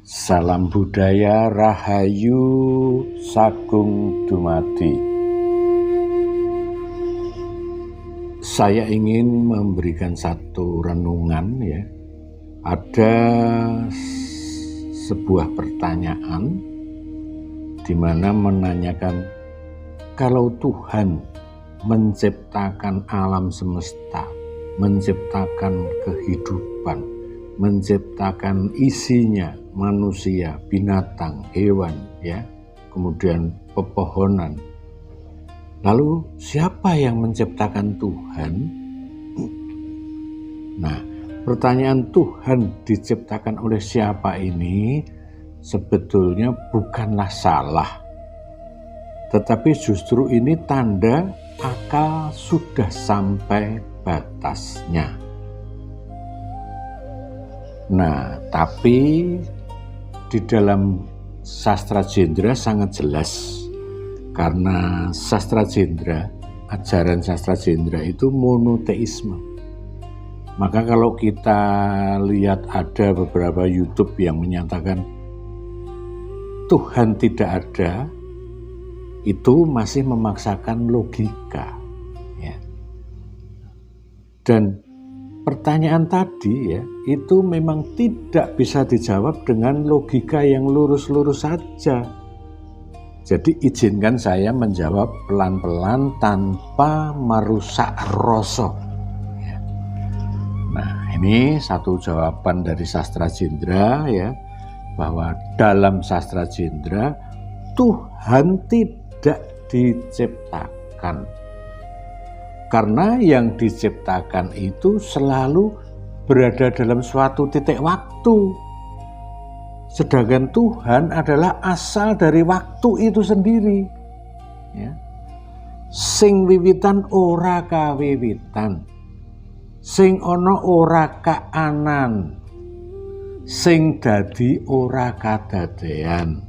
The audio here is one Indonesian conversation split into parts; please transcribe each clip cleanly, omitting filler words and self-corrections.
Salam budaya Rahayu Sagung Dumadi. Saya ingin memberikan satu renungan ya. Ada sebuah pertanyaan di mana menanyakan, kalau Tuhan menciptakan alam semesta, menciptakan kehidupan, menciptakan isinya, manusia, binatang, hewan, ya, kemudian pepohonan. Lalu siapa yang menciptakan Tuhan? Nah, pertanyaan Tuhan diciptakan oleh siapa ini sebetulnya bukanlah salah. Tetapi justru ini tanda akal sudah sampai batasnya. Nah, tapi di dalam sastra Jendra sangat jelas, karena sastra Jendra, ajaran sastra Jendra itu monoteisme. Maka kalau kita lihat ada beberapa YouTube yang menyatakan Tuhan tidak ada, itu masih memaksakan logika, ya. Dan pertanyaan tadi ya, itu memang tidak bisa dijawab dengan logika yang lurus-lurus saja. Jadi izinkan saya menjawab pelan-pelan tanpa merusak rasa. Ya. Nah, ini satu jawaban dari sastra Jendra ya, bahwa dalam sastra Jendra Tuhan tidak diciptakan. Karena yang diciptakan itu selalu berada dalam suatu titik waktu. Sedangkan Tuhan adalah asal dari waktu itu sendiri. Ya. Sing wiwitan ora kawiwitan. Sing ono ora kaanan. Sing dadi ora kadadean.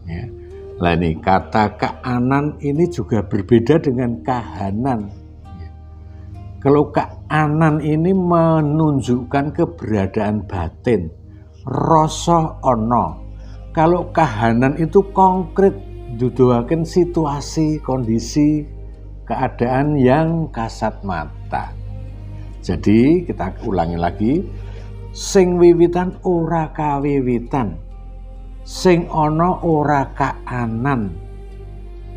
Ya. Lah ini kata kaanan ini juga berbeda dengan kahanan. Kalau kaanan ini menunjukkan keberadaan batin, rasa ono. Kalau kahanan itu konkret, duduhaken situasi, kondisi, keadaan yang kasat mata. Jadi kita ulangi lagi, sing wiwitan ora kawiwitan, sing ono ora kaanan,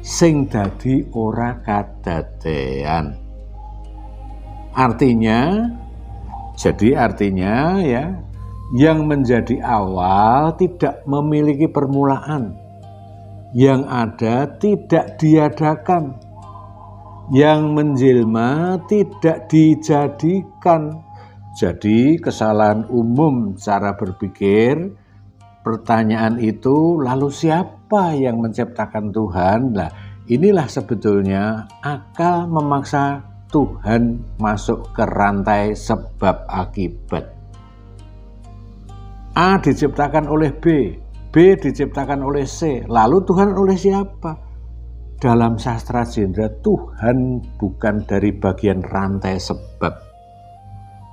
sing dadi ora kadadean. Artinya ya, yang menjadi awal tidak memiliki permulaan, yang ada tidak diadakan, yang menjelma tidak dijadikan. Jadi kesalahan umum cara berpikir, pertanyaan itu lalu siapa yang menciptakan Tuhan? Nah, inilah sebetulnya akal memaksa Tuhan masuk ke rantai sebab akibat. A diciptakan oleh B, B diciptakan oleh C, lalu Tuhan oleh siapa? Dalam sastra Jendra, Tuhan bukan dari bagian rantai sebab.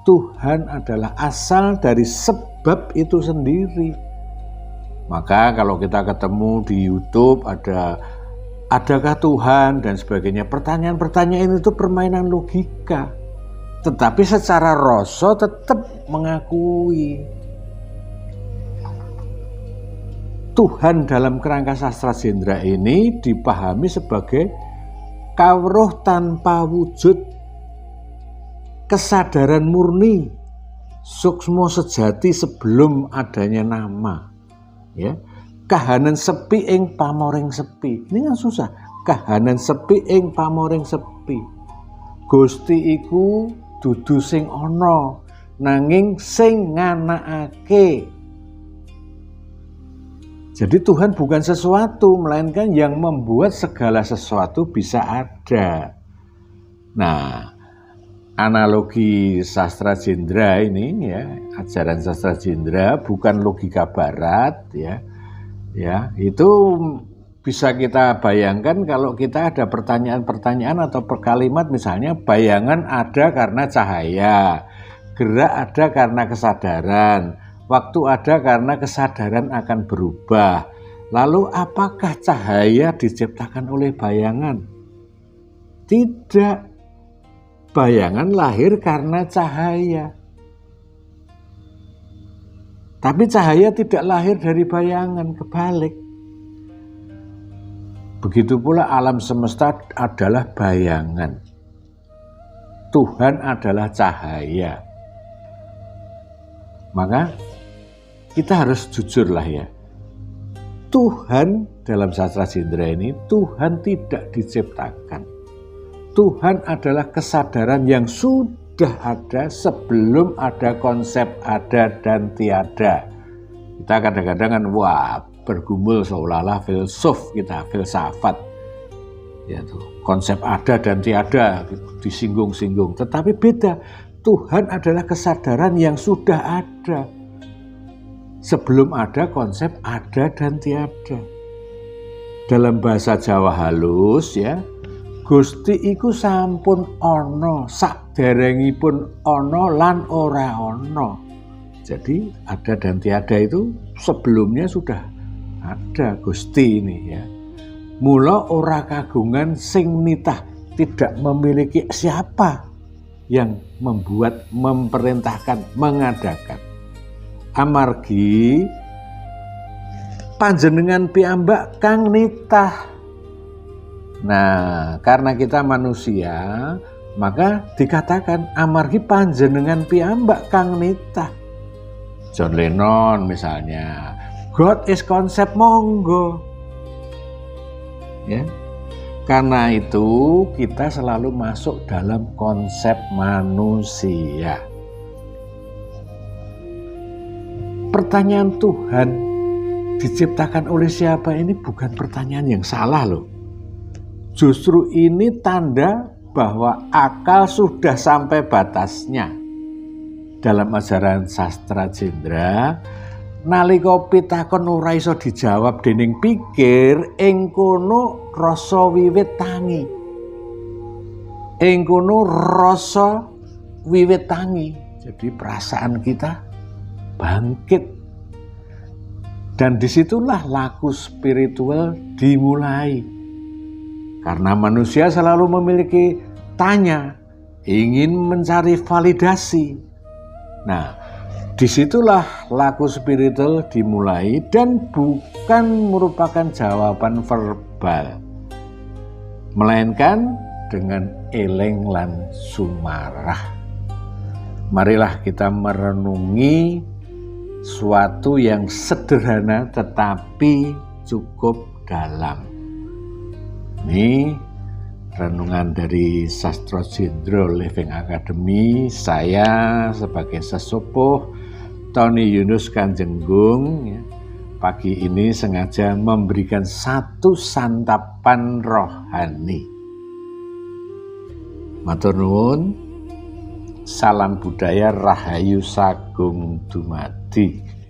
Tuhan adalah asal dari sebab itu sendiri. Maka kalau kita ketemu di YouTube adakah Tuhan dan sebagainya, pertanyaan-pertanyaan itu permainan logika. Tetapi secara rasa tetap mengakui. Tuhan dalam kerangka sastra Jendra ini dipahami sebagai kawruh tanpa wujud, kesadaran murni, suksma sejati sebelum adanya nama. Ya. Kahanan sepi ing pamoring sepi. Ini kan susah. Kahanan sepi ing pamoring sepi. Gusti iku dudu sing ana, nanging sing nganakake. Jadi Tuhan bukan sesuatu, melainkan yang membuat segala sesuatu bisa ada. Nah, analogi sastra Jendra ini ya, ajaran sastra Jendra bukan logika barat ya. Ya, itu bisa kita bayangkan kalau kita ada pertanyaan-pertanyaan atau perkalimat, misalnya bayangan ada karena cahaya, gerak ada karena kesadaran, Waktu ada karena kesadaran akan berubah. Lalu apakah cahaya diciptakan oleh bayangan? Tidak. Bayangan lahir karena cahaya. Tapi cahaya tidak lahir dari bayangan, kebalik. Begitu pula alam semesta adalah bayangan. Tuhan adalah cahaya. Maka kita harus jujurlah ya. Tuhan dalam sastra Jendra ini, Tuhan tidak diciptakan. Tuhan adalah kesadaran yang sudah ada sebelum ada konsep ada dan tiada. Kita kadang-kadang kan bergumul seolah-olah filsafat. Ya tuh, konsep ada dan tiada disinggung-singgung. Tetapi beda. Tuhan adalah kesadaran yang sudah ada. Sebelum ada konsep ada dan tiada. Dalam bahasa Jawa halus ya, Gusti iku sampun ana, saderengipun ana lan ora ana. Jadi ada dan tiada itu sebelumnya sudah ada Gusti ini ya. Mula ora kagungan sing nitah, tidak memiliki siapa yang membuat, memerintahkan, mengadakan. Amargi panjenengan piyambak kang nitah. Nah, karena kita manusia, maka dikatakan amargi panjenengan piyambak kang nitah. John Lennon misalnya, God is konsep monggo. Ya. Karena itu kita selalu masuk dalam konsep manusia. Pertanyaan Tuhan diciptakan oleh siapa ini bukan pertanyaan yang salah loh. Justru ini tanda bahwa akal sudah sampai batasnya. Dalam ajaran sastra Jendra, nalika pitakon ora iso dijawab dening pikir, ing kono rasa wiwit tangi. Ing kono rasa wiwit tangi. Jadi perasaan kita bangkit. Dan disitulah laku spiritual dimulai. Karena manusia selalu memiliki tanya, ingin mencari validasi. Nah, disitulah laku spiritual dimulai dan bukan merupakan jawaban verbal, melainkan dengan eleng lan sumarah. Marilah kita merenungi suatu yang sederhana tetapi cukup dalam. Ini renungan dari Sastra Jendra Living Academy. Saya sebagai sesepuh Tony Yunus Kanjenggung ya, pagi ini sengaja memberikan satu santapan rohani. Matur nuwun, salam budaya rahayu sagung dumadi.